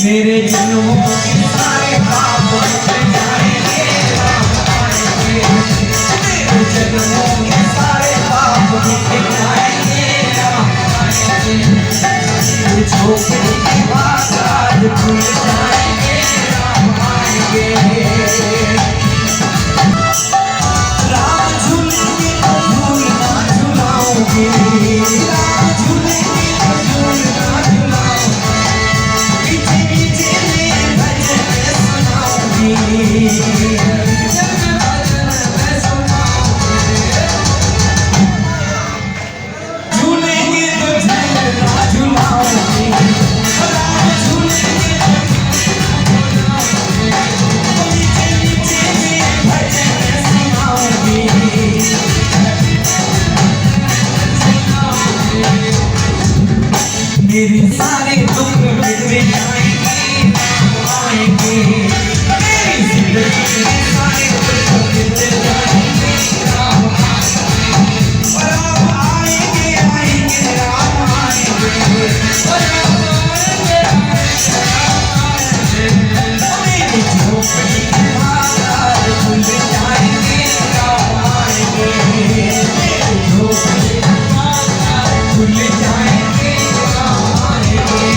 मेरे जन्मों के सारे पाप मिट जाएंगे, मेरे जन्मों के सारे पाप मिट जाएंगे। छोकरी की बात आज भूल जाएंगे, राम आएंगे। राम झूलेंगे तो झूल ना झुलाओगे, राम झूलेंगे तो झूल ना झुलाओगे। झूलेंगे तो झूलना झुलाओगे, नीचे नीचे में भजन सुनाओगे। मेरे सारे दुख मिट जाएंगे, आएंगे। मेरी जिंदगी के सारे दुख मिट जाएंगे, राम आएंगे, आएंगे, राम आएंगे। मेरी झोपड़ी के हालात खुल जाएंगे, राम आएंगे। मेरी झोपड़ी के हालात खुल जाएंगे, राम आएंगे।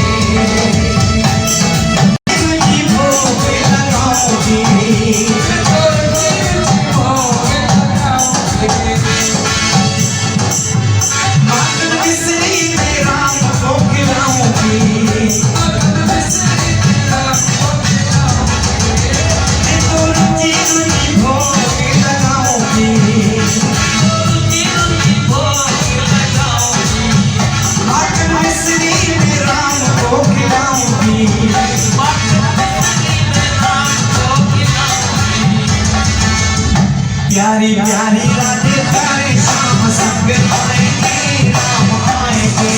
प्यारी प्यारी रातें प्यारे शाम संग आएंगे, राम आएंगे।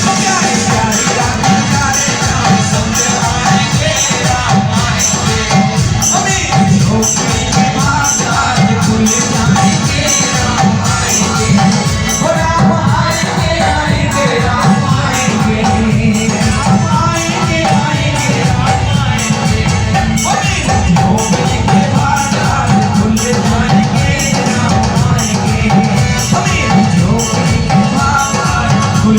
प्यारी प्यारी रातें प्यारे शाम संग आएंगे, राम आएंगे। मेरी झोपड़ी के बाद आज खुल जाएंगे, राम आएंगे। राम आएंगे, आएंगे, राम आएंगे। राम आएंगे, आएंगे, राम आएंगे। मेरी झोपड़ी के बाद आज खुल जाएंगे, राम आएंगे। मेरी झोपड़ी के बाद खुल